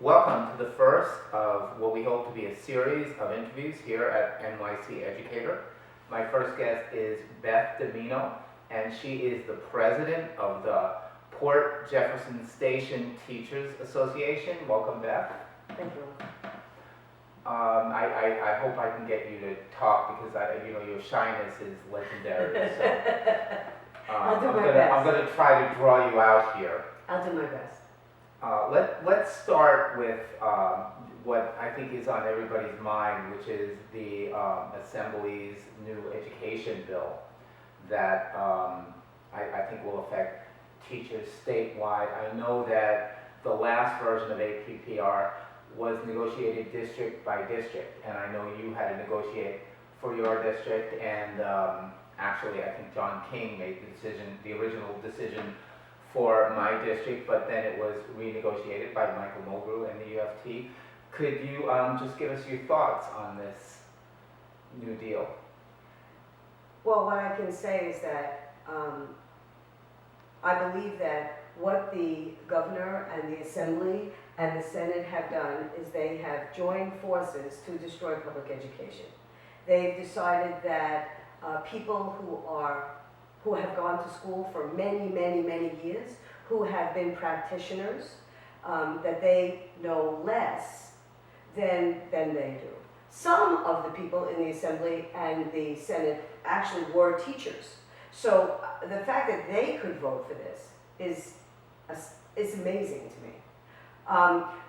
Welcome to the first of what we hope to be a series of interviews here at NYC Educator. My first guest is Beth Dimino, and she is the president of the Port Jefferson Station Teachers Association. Welcome, Beth. Thank you. I hope I can get you to talk because your shyness is legendary. So I'll do my best. I'm going to try to draw you out here. I'll do my best. Let's start with what I think is on everybody's mind, which is the Assembly's new education bill that I think will affect teachers statewide. I know that the last version of APPR was negotiated district by district, and I know you had to negotiate for your district, and actually I think John King made the original decision for my district, but then it was renegotiated by Michael Mulgrew and the UFT. Could you just give us your thoughts on this new deal? Well, what I can say is that I believe that what the governor and the Assembly and the Senate have done is they have joined forces to destroy public education. They've decided that people who have gone to school for many, many, many years, who have been practitioners, that they know less than they do. Some of the people in the Assembly and the Senate actually were teachers. So the fact that they could vote for this is amazing to me.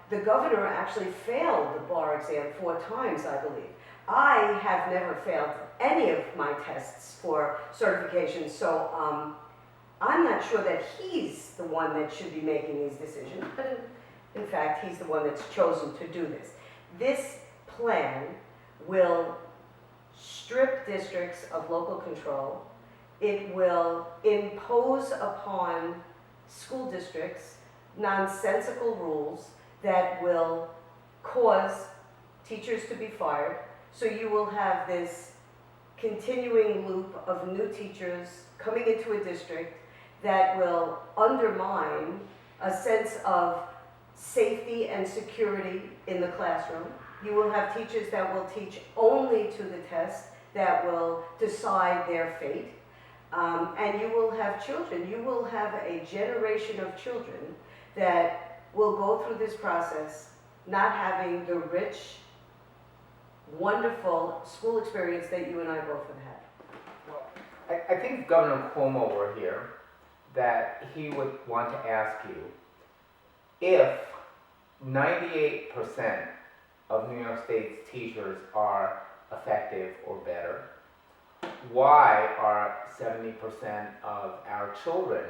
The governor actually failed the bar exam 4 times, I believe. I have never failed any of my tests for certification, so I'm not sure that he's the one that should be making these decisions, but in fact, he's the one that's chosen to do this. This plan will strip districts of local control. It will impose upon school districts nonsensical rules that will cause teachers to be fired. So you will have this continuing loop of new teachers coming into a district that will undermine a sense of safety and security in the classroom. You will have teachers that will teach only to the test that will decide their fate. And you will have children. You will have a generation of children that will go through this process not having the rich, wonderful school experience that you and I both have had. Well, I think if Governor Cuomo were here, that he would want to ask you if 98% of New York State's teachers are effective or better, why are 70% of our children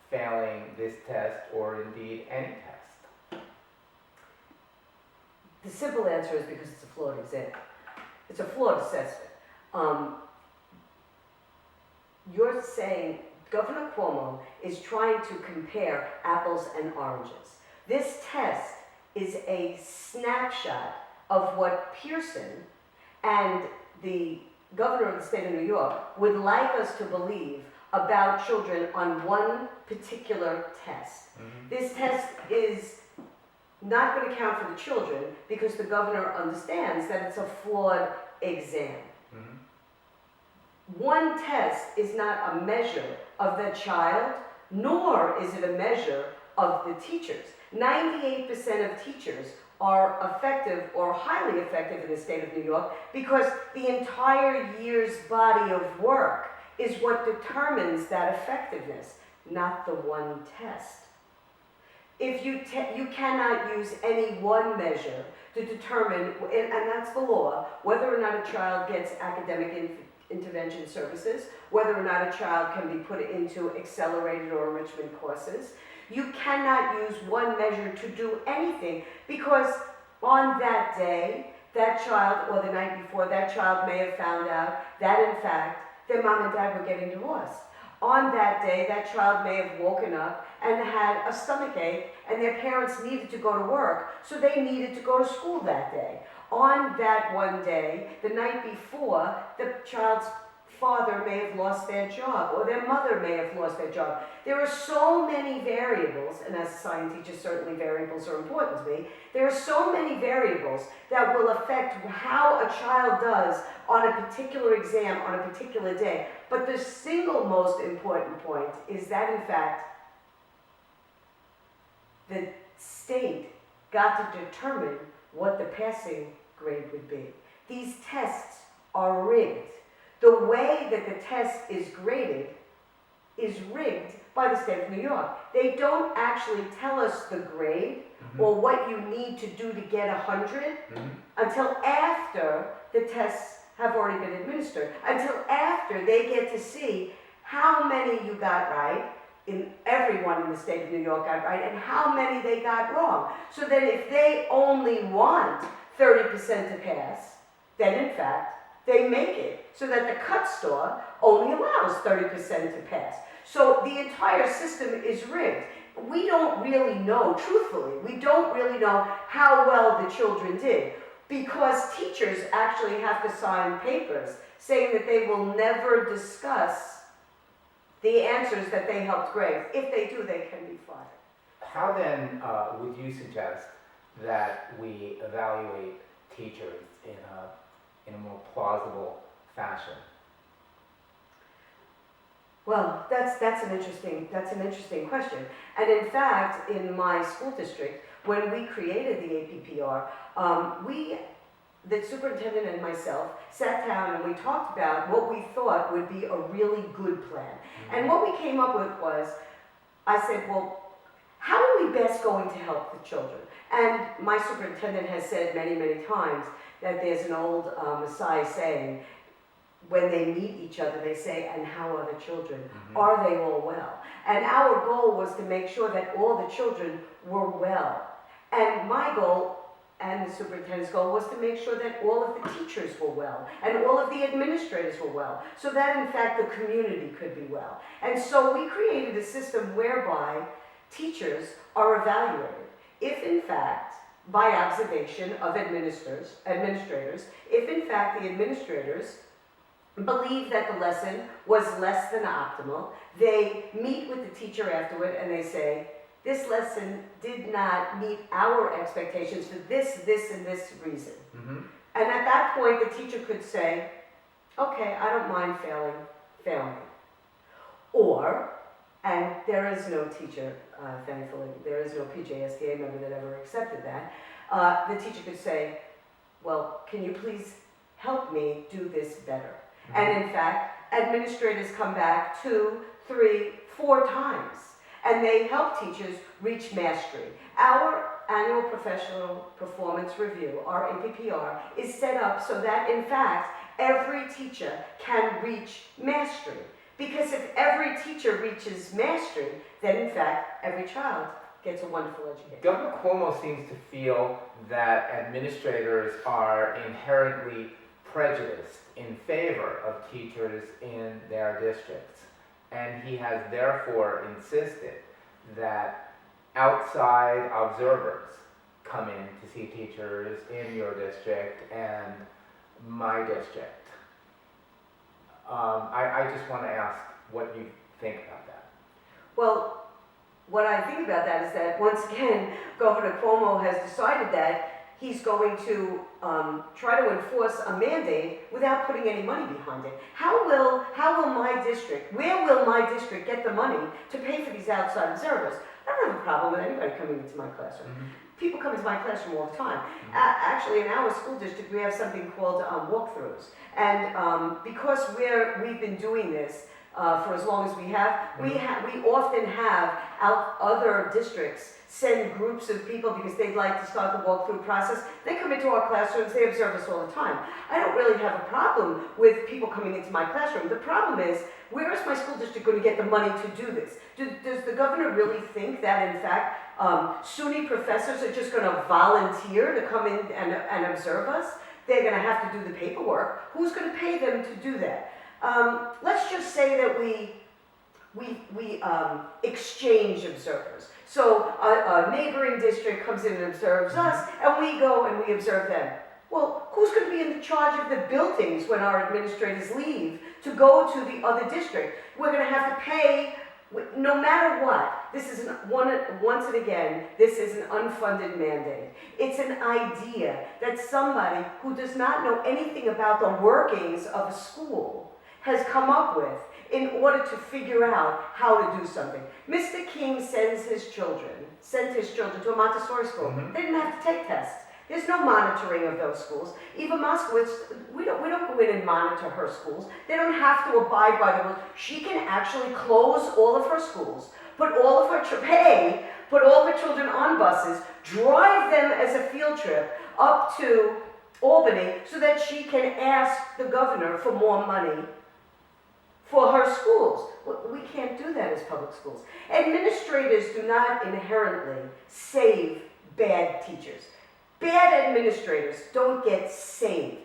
failing this test or indeed any test? The simple answer is because it's a flawed exam. It's a flawed assessment. You're saying Governor Cuomo is trying to compare apples and oranges. This test is a snapshot of what Pearson and the governor of the state of New York would like us to believe about children on one particular test. Mm-hmm. This test is not going to count for the children because the governor understands that it's a flawed exam. Mm-hmm. One test is not a measure of the child, nor is it a measure of the teachers. 98% of teachers are effective or highly effective in the state of New York because the entire year's body of work is what determines that effectiveness, not the one test. If you cannot use any one measure to determine, and that's the law, whether or not a child gets academic intervention services, whether or not a child can be put into accelerated or enrichment courses. You cannot use one measure to do anything because on that day, that child, or the night before, that child may have found out that in fact their mom and dad were getting divorced. On that day, that child may have woken up and had a stomach ache and their parents needed to go to work, so they needed to go to school that day. On that one day, the night before, the child's father may have lost their job, or their mother may have lost their job. There are so many variables, and as a science teacher, certainly variables are important to me. There are so many variables that will affect how a child does on a particular exam on a particular day. But the single most important point is that, in fact, the state got to determine what the passing grade would be. These tests are rigged. The way that the test is graded is rigged by the state of New York. They don't actually tell us the grade or what you need to do to get 100 until after the tests have already been administered, until after they get to see how many you got right, in everyone in the state of New York got right, and how many they got wrong. So that if they only want 30% to pass, then in fact, they make it so that the cut store only allows 30% to pass. So the entire system is rigged. We don't really know, truthfully, we don't really know how well the children did, because teachers actually have to sign papers saying that they will never discuss the answers that they helped grade. If they do, they can be fired. How then would you suggest that we evaluate teachers in a more plausible fashion? Well, that's an interesting question. And in fact, in my school district, when we created the APPR, the superintendent and myself sat down and we talked about what we thought would be a really good plan. And what we came up with was, I said, well, how are we best going to help the children? And my superintendent has said many, many times that there's an old Maasai saying, when they meet each other, they say, and how are the children? Are they all well? And our goal was to make sure that all the children were well. And my goal, and the superintendent's goal, was to make sure that all of the teachers were well, and all of the administrators were well, so that in fact the community could be well. And so we created a system whereby teachers are evaluated. If in fact, by observation of administrators, if in fact the administrators believe that the lesson was less than optimal, they meet with the teacher afterward and they say, this lesson did not meet our expectations for this, and this reason. And at that point, the teacher could say, okay, I don't mind failing. Or, and there is no teacher, thankfully, there is no PJSTA member that ever accepted that, the teacher could say, well, can you please help me do this better? And in fact, administrators come back 2, 3, 4 times, and they help teachers reach mastery. Our annual professional performance review, our APPR, is set up so that in fact, every teacher can reach mastery. Because if every teacher reaches mastery, then in fact, every child gets a wonderful education. Governor Cuomo seems to feel that administrators are inherently prejudiced in favor of teachers in their districts. And he has therefore insisted that outside observers come in to see teachers in your district and my district. I just want to ask what you think about that. Well, what I think about that is that, once again, Governor Cuomo has decided that he's going to try to enforce a mandate without putting any money behind it. How will my district, where will my district get the money to pay for these outside observers? I don't have a problem with anybody coming into my classroom. People come into my classroom all the time. Actually, in our school district, we have something called walkthroughs. And because we've been doing this for as long as we often have other districts send groups of people because they'd like to start the walkthrough process. They come into our classrooms, they observe us all the time. I don't really have a problem with people coming into my classroom. The problem is, where is my school district going to get the money to do this? Does the governor really think that, in fact, SUNY professors are just going to volunteer to come in and observe us? They're going to have to do the paperwork. Who's going to pay them to do that? Let's just say that we exchange observers. So a neighboring district comes in and observes us, and we go and we observe them. Well, who's going to be in charge of the buildings when our administrators leave to go to the other district? We're going to have to pay, no matter what. This is once and again, this is an unfunded mandate. It's an idea that somebody who does not know anything about the workings of a school has come up with in order to figure out how to do something. Mr. King sent his children to a Montessori school. They didn't have to take tests. There's no monitoring of those schools. Eva Moskowitz, we don't go in and monitor her schools. They don't have to abide by the rules. She can actually close all of her schools, put all of her children on buses, drive them as a field trip up to Albany so that she can ask the governor for more money for her schools. We can't do that as public schools. Administrators do not inherently save bad teachers. Bad administrators don't get saved.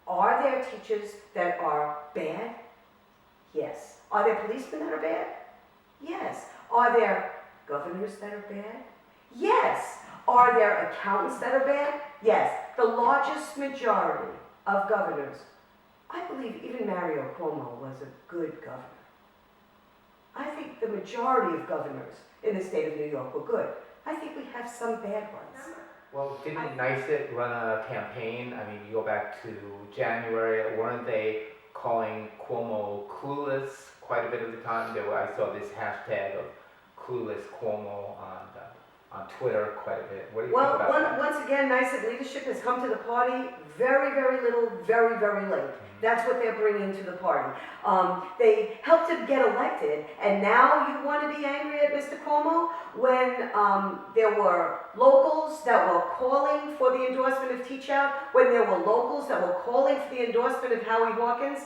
Are there teachers that are bad? Yes. Are there policemen that are bad? Yes. Are there governors that are bad? Yes. Are there accountants that are bad? Yes. The largest majority of governors, I believe even Mario Cuomo was a good governor. I think the majority of governors in the state of New York were good. I think we have some bad ones. Well, didn't NYSET run a campaign? I mean, you go back to January, weren't they calling Cuomo clueless quite a bit of the time? I saw this hashtag of clueless Cuomo on Twitter quite a bit. What do you think about that? Once again, NYSET leadership has come to the party very, very little, very, very late. That's what they're bringing to the party. They helped him get elected, and now you want to be angry at Mr. Cuomo when there were locals that were calling for the endorsement of Teach Out, when there were locals that were calling for the endorsement of Howie Hawkins.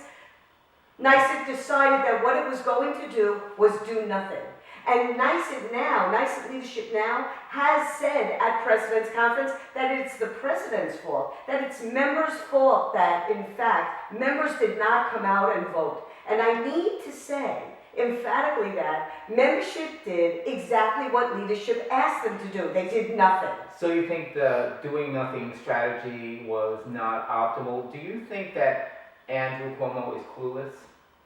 NYSET decided that what it was going to do was do nothing. And NYSET leadership now has said at President's Conference that it's the President's fault, that it's members' fault that, in fact, members did not come out and vote. And I need to say emphatically that membership did exactly what leadership asked them to do. They did nothing. So you think the doing nothing strategy was not optimal? Do you think that Andrew Cuomo is clueless?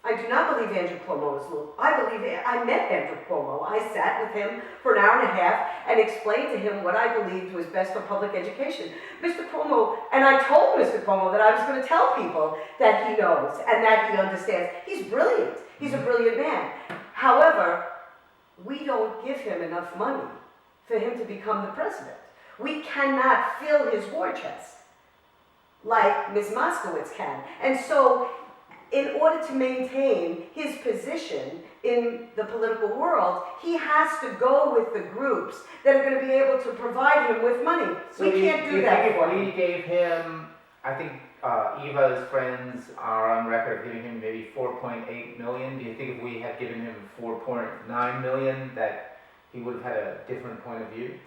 I do not believe Andrew Cuomo is clueless. I met Andrew Cuomo. I sat with him for an hour and a half and explained to him what I believed was best for public education. Mr. Cuomo, and I told Mr. Cuomo that I was going to tell people that he knows and that he understands. He's brilliant. He's a brilliant man. However, we don't give him enough money for him to become the president. We cannot fill his war chest like Ms. Moskowitz can. And so, in order to maintain his position in the political world, he has to go with the groups that are going to be able to provide him with money. So we can't do that for him. If we gave him, I think Eva's friends are on record giving him maybe $4.8 million. Do you think if we had given him $4.9 million that he would have had a different point of view?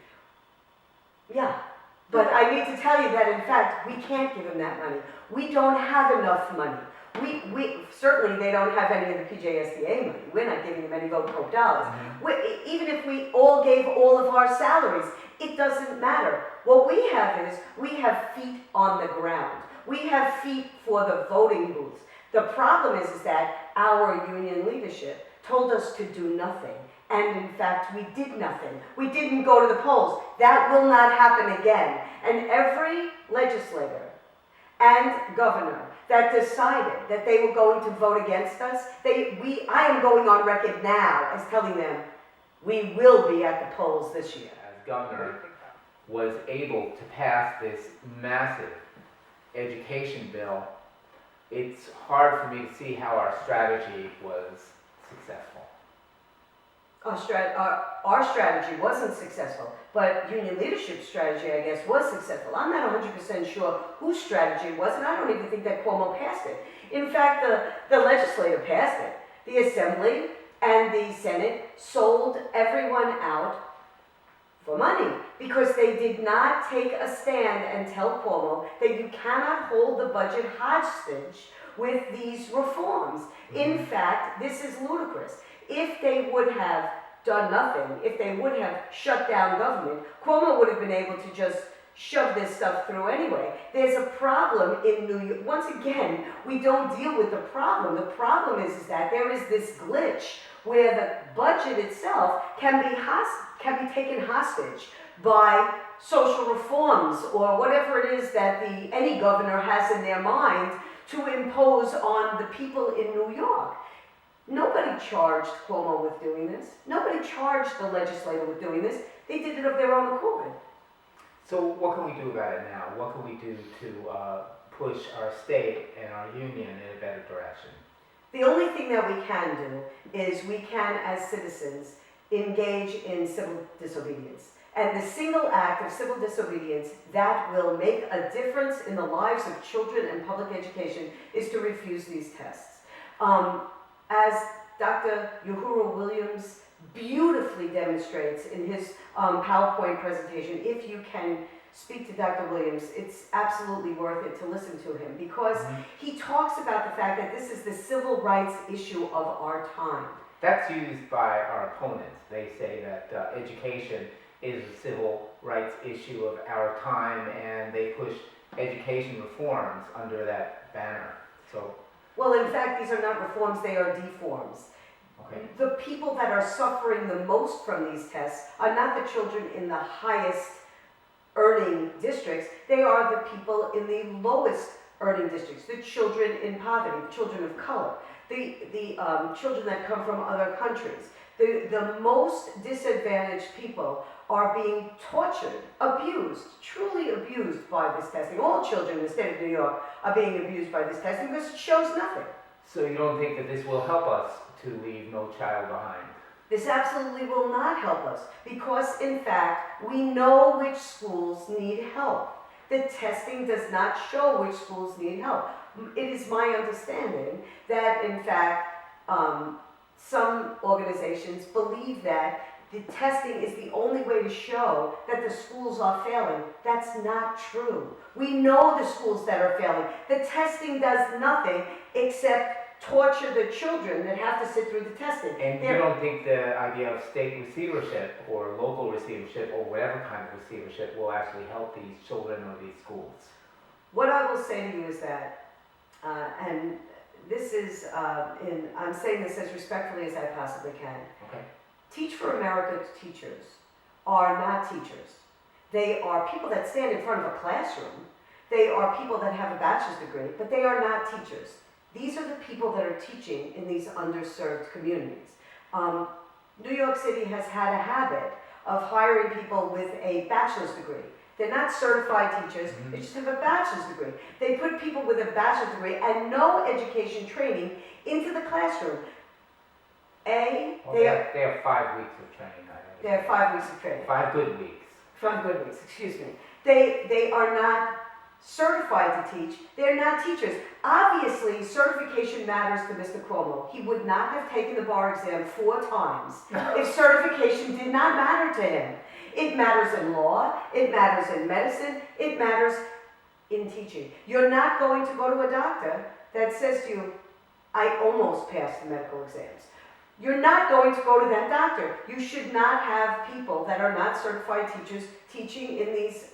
Yeah, but I need to tell you that in fact we can't give him that money. We don't have enough money. We certainly they don't have any of the PJSTA money. We're not giving them any vote pro dollars. Even if we all gave all of our salaries, it doesn't matter. What we have is we have feet on the ground. We have feet for the voting booths. The problem is that our union leadership told us to do nothing. And in fact, we did nothing. We didn't go to the polls. That will not happen again. And every legislator and governor that decided that they were going to vote against us, I am going on record now as telling them we will be at the polls this year. As governor was able to pass this massive education bill, it's hard for me to see how our strategy was successful. Our strategy wasn't successful, but union leadership's strategy, I guess, was successful. I'm not 100% sure whose strategy it was, and I don't even think that Cuomo passed it. In fact, the legislature passed it. The Assembly and the Senate sold everyone out for money because they did not take a stand and tell Cuomo that you cannot hold the budget hostage with these reforms. In fact, this is ludicrous. If they would have done nothing, if they would have shut down government, Cuomo would have been able to just shove this stuff through anyway. There's a problem in New York. Once again, we don't deal with the problem. The problem is that there is this glitch where the budget itself can be taken hostage by social reforms or whatever it is that any governor has in their mind to impose on the people in New York. Nobody charged Cuomo with doing this. Nobody charged the legislator with doing this. They did it of their own accord. So what can we do about it now? What can we do to push our state and our union in a better direction? The only thing that we can do is we can, as citizens, engage in civil disobedience. And the single act of civil disobedience that will make a difference in the lives of children and public education is to refuse these tests. As Dr. Uhuru Williams beautifully demonstrates in his PowerPoint presentation, if you can speak to Dr. Williams, it's absolutely worth it to listen to him, because he talks about the fact that this is the civil rights issue of our time. That's used by our opponents. They say that education is a civil rights issue of our time, and they push education reforms under that banner. So, well, in fact, these are not reforms, they are deforms. okay. The people that are suffering the most from these tests are not the children in the highest earning districts, they are the people in the lowest earning districts, the children in poverty, the children of color, the children that come from other countries. The most disadvantaged people are being tortured, abused, truly abused by this testing. All children in the state of New York are being abused by this testing because it shows nothing. So you don't think that this will help us to leave no child behind? This absolutely will not help us, because in fact, we know which schools need help. The testing does not show which schools need help. It is my understanding that in fact, some organizations believe that the testing is the only way to show that the schools are failing. That's not true. We know the schools that are failing. The testing does nothing except torture the children that have to sit through the testing. And you don't think the idea of state receivership or local receivership or whatever kind of receivership will actually help these children or these schools? What I will say to you is that, and this is, I'm saying this as respectfully as I possibly can. Okay. Teach for America teachers are not teachers. They are people that stand in front of a classroom. They are people that have a bachelor's degree, but they are not teachers. These are the people that are teaching in these underserved communities. New York City has had a habit of hiring people with a bachelor's degree. They're not certified teachers, they just have a bachelor's degree. They put people with a bachelor's degree and no education training into the classroom. They have 5 weeks of training. They have 5 weeks of training. 5 good weeks. 5 good weeks, excuse me. They are not certified to teach. They're not teachers. Obviously, certification matters to Mr. Cuomo. He would not have taken the bar exam 4 times if certification did not matter to him. It matters in law, it matters in medicine, it matters in teaching. You're not going to go to a doctor that says to you, I almost passed the medical exams. You're not going to go to that doctor. You should not have people that are not certified teachers teaching in these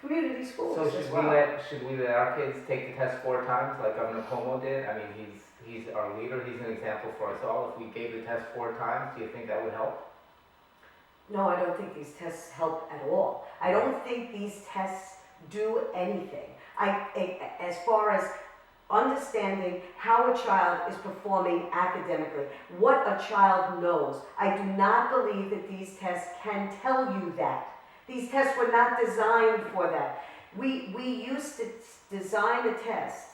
community schools. So should we let our kids take the test 4 times like Governor Cuomo did? I mean, he's our leader. He's an example for us all. If we gave the test 4 times, do you think that would help? No, I don't think these tests help at all. I don't think these tests do anything. As far as understanding how a child is performing academically, what a child knows, I do not believe that these tests can tell you that. These tests were not designed for that. We used to design a test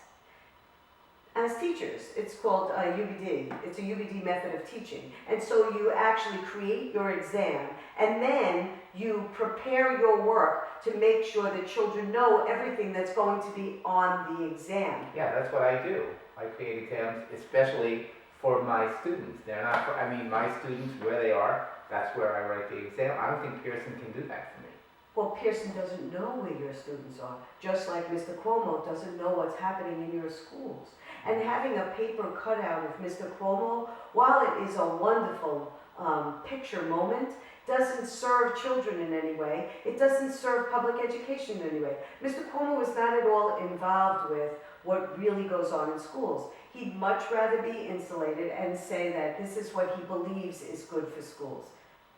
as teachers. It's called UBD. It's a UBD method of teaching. And so you actually create your exam, and then you prepare your work to make sure that children know everything that's going to be on the exam. Yeah, that's what I do. I create exams especially for my students. They're not for, my students, where they are, that's where I write the exam. I don't think Pearson can do that for me. Well, Pearson doesn't know where your students are, just like Mr. Cuomo doesn't know what's happening in your schools. And having a paper cutout of Mr. Cuomo, while it is a wonderful picture moment, doesn't serve children in any way. It doesn't serve public education in any way. Mr. Cuomo was not at all involved with what really goes on in schools. He'd much rather be insulated and say that this is what he believes is good for schools.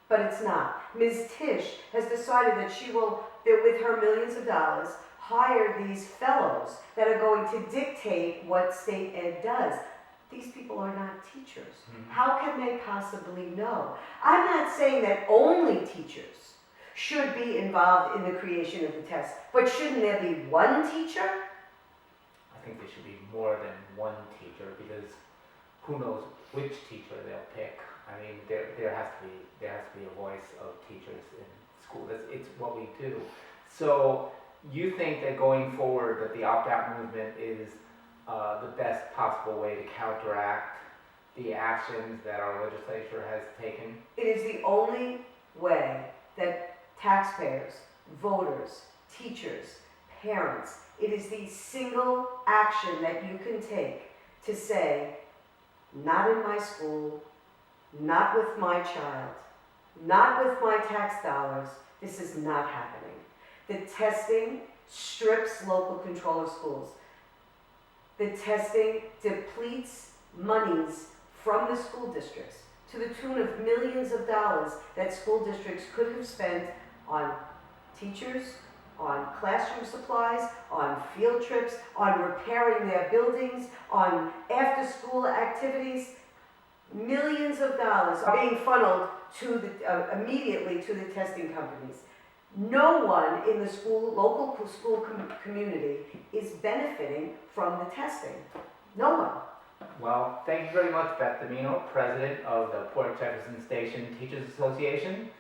But it's not. Ms. Tisch has decided that she will, that with her millions of dollars, hire these fellows that are going to dictate what state ed does. These people are not teachers. How can they possibly know? I'm not saying that only teachers should be involved in the creation of the test, but shouldn't there be one teacher? I think there should be more than one teacher, because who knows which teacher they'll pick. I mean, there has to be a voice of teachers in school. It's what we do. So you think that going forward that the opt-out movement is the best possible way to counteract the actions that our legislature has taken? It is the only way that taxpayers, voters, teachers, parents, it is the single action that you can take to say, not in my school, not with my child, not with my tax dollars, this is not happening. The testing strips local control of schools. The testing depletes monies from the school districts to the tune of millions of dollars that school districts could have spent on teachers, on classroom supplies, on field trips, on repairing their buildings, on after-school activities. Millions of dollars are being funneled to the, immediately to the testing companies. No one in the local school community is benefiting from the testing. No one. Well, thank you very much, Beth Dimino, President of the Port Jefferson Station Teachers Association.